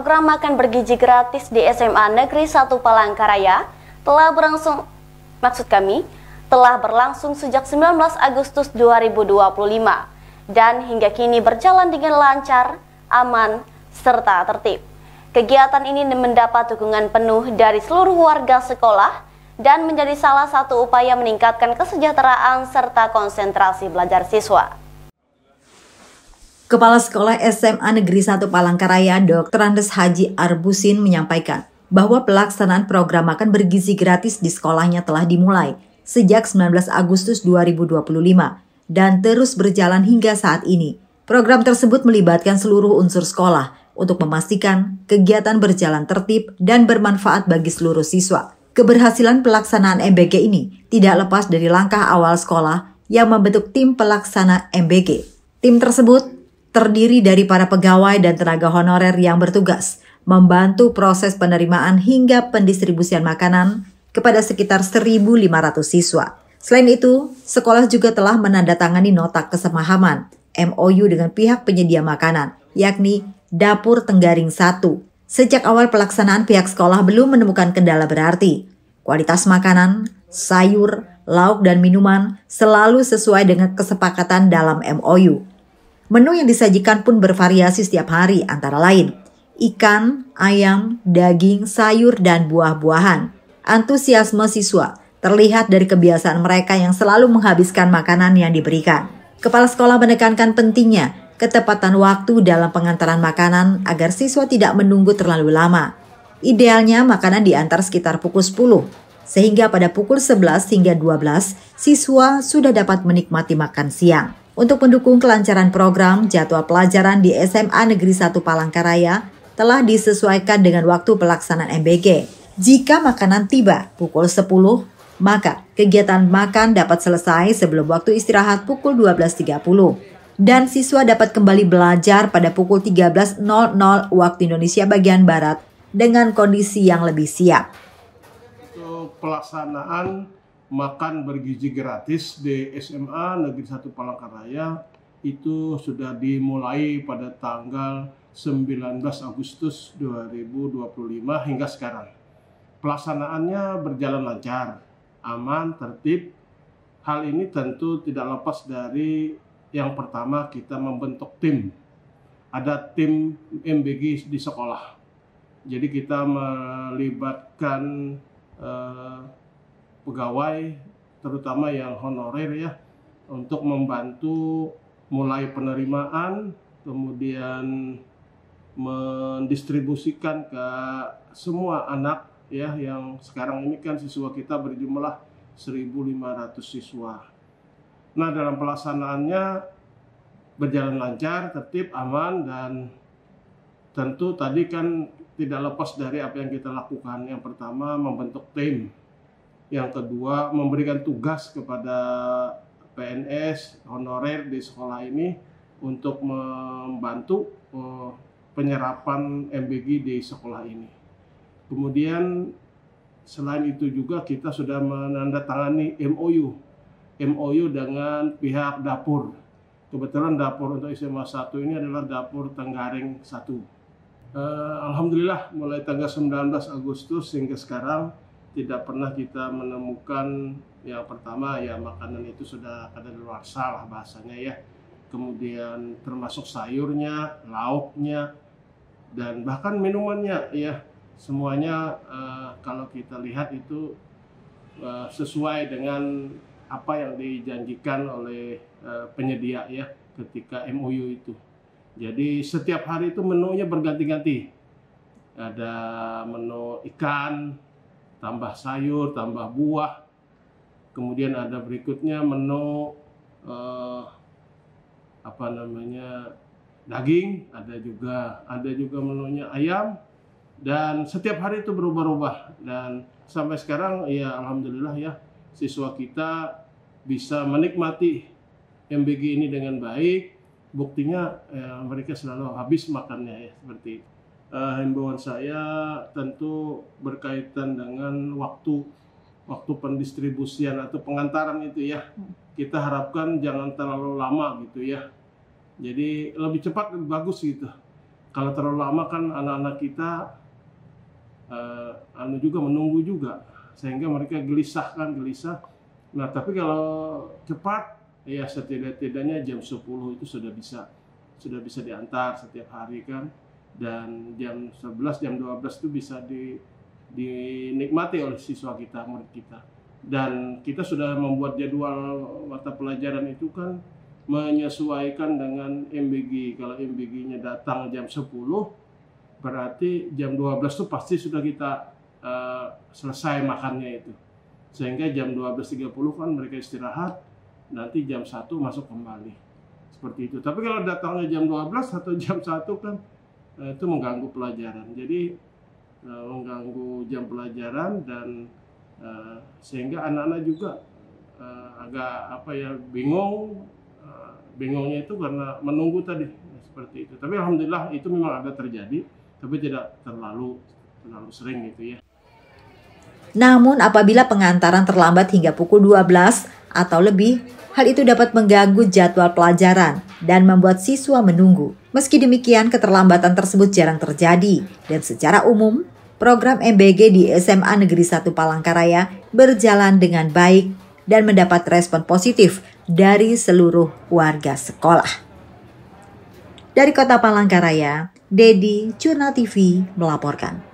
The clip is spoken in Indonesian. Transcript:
program makan bergizi gratis di SMA Negeri 1 Palangkaraya telah berlangsung sejak 19 Agustus 2025 dan hingga kini berjalan dengan lancar, aman, serta tertib. Kegiatan ini mendapat dukungan penuh dari seluruh warga sekolah dan menjadi salah satu upaya meningkatkan kesejahteraan serta konsentrasi belajar siswa. Kepala Sekolah SMA Negeri 1 Palangkaraya, Dr. Andes Haji Arbusin menyampaikan bahwa pelaksanaan program makan bergizi gratis di sekolahnya telah dimulai sejak 19 Agustus 2025 dan terus berjalan hingga saat ini. Program tersebut melibatkan seluruh unsur sekolah untuk memastikan kegiatan berjalan tertib dan bermanfaat bagi seluruh siswa. Keberhasilan pelaksanaan MBG ini tidak lepas dari langkah awal sekolah yang membentuk tim pelaksana MBG. Tim tersebut terdiri dari para pegawai dan tenaga honorer yang bertugas membantu proses penerimaan hingga pendistribusian makanan kepada sekitar 1.500 siswa. Selain itu, sekolah juga telah menandatangani nota kesepakaman MOU dengan pihak penyedia makanan, yakni Dapur Tenggaring 1. Sejak awal pelaksanaan, pihak sekolah belum menemukan kendala berarti. Kualitas makanan, sayur, lauk, dan minuman selalu sesuai dengan kesepakatan dalam MOU. Menu yang disajikan pun bervariasi setiap hari, antara lain ikan, ayam, daging, sayur, dan buah-buahan. Antusiasme siswa terlihat dari kebiasaan mereka yang selalu menghabiskan makanan yang diberikan. Kepala sekolah menekankan pentingnya ketepatan waktu dalam pengantaran makanan agar siswa tidak menunggu terlalu lama. Idealnya makanan diantar sekitar pukul 10, sehingga pada pukul 11 hingga 12 siswa sudah dapat menikmati makan siang. Untuk mendukung kelancaran program, jadwal pelajaran di SMA Negeri 1 Palangkaraya telah disesuaikan dengan waktu pelaksanaan MBG. Jika makanan tiba pukul 10, maka kegiatan makan dapat selesai sebelum waktu istirahat pukul 12.30 dan siswa dapat kembali belajar pada pukul 13.00 waktu Indonesia bagian Barat dengan kondisi yang lebih siap. Untuk pelaksanaan makan bergizi gratis di SMA Negeri 1 Palangkaraya itu sudah dimulai pada tanggal 19 Agustus 2025 hingga sekarang. Pelaksanaannya berjalan lancar, aman, tertib. Hal ini tentu tidak lepas dari yang pertama kita membentuk tim. Ada tim MBG di sekolah. Jadi kita melibatkan pegawai, terutama yang honorer ya, untuk membantu mulai penerimaan, kemudian mendistribusikan ke semua anak ya, yang sekarang ini kan siswa kita berjumlah 1.500 siswa. Nah, dalam pelaksanaannya berjalan lancar, tertib, aman, dan tentu tadi kan tidak lepas dari apa yang kita lakukan. Yang pertama membentuk tim. Yang kedua, memberikan tugas kepada PNS honorer di sekolah ini untuk membantu penyerapan MBG di sekolah ini. Kemudian selain itu juga kita sudah menandatangani MOU dengan pihak dapur. Kebetulan dapur untuk SMA 1 ini adalah Dapur Tenggaring 1. Alhamdulillah mulai tanggal 19 Agustus hingga sekarang tidak pernah kita menemukan yang pertama ya makanan itu sudah kadaluarsa lah bahasanya ya. Kemudian termasuk sayurnya, lauknya, dan bahkan minumannya ya. Semuanya kalau kita lihat itu sesuai dengan apa yang dijanjikan oleh penyedia ya ketika MOU itu. Jadi setiap hari itu menunya berganti-ganti. Ada menu ikan, tambah sayur, tambah buah. Kemudian ada berikutnya menu daging, ada juga menunya ayam, dan setiap hari itu berubah-ubah. Dan sampai sekarang ya alhamdulillah ya siswa kita bisa menikmati MBG ini dengan baik. Buktinya mereka selalu habis makannya ya seperti itu. Himbauan saya tentu berkaitan dengan waktu pendistribusian atau pengantaran itu ya. Kita harapkan jangan terlalu lama gitu ya. Jadi lebih cepat lebih bagus gitu. Kalau terlalu lama kan anak-anak kita juga menunggu juga, sehingga mereka gelisah. Nah, tapi kalau cepat, ya setidak-tidaknya jam 10 itu sudah bisa diantar setiap hari kan, dan jam 11, jam 12 itu bisa dinikmati oleh siswa kita, murid kita. Dan kita sudah membuat jadwal mata pelajaran itu kan menyesuaikan dengan MBG. Kalau MBG-nya datang jam 10, berarti jam 12 itu pasti sudah kita selesai makannya itu. Sehingga jam 12.30 kan mereka istirahat, nanti jam 1 masuk kembali. Seperti itu. Tapi kalau datangnya jam 12 atau jam 1 kan itu mengganggu pelajaran. Jadi mengganggu jam pelajaran, dan sehingga anak-anak juga agak bingung. Bingungnya itu karena menunggu tadi, seperti itu. Tapi alhamdulillah itu memang ada terjadi, tapi tidak terlalu sering gitu ya. Namun apabila pengantaran terlambat hingga pukul 12 atau lebih, hal itu dapat mengganggu jadwal pelajaran dan membuat siswa menunggu. Meski demikian, keterlambatan tersebut jarang terjadi, dan secara umum, program MBG di SMA Negeri 1 Palangkaraya berjalan dengan baik dan mendapat respon positif dari seluruh warga sekolah. Dari Kota Palangkaraya, Dedi, Jurnal TV melaporkan.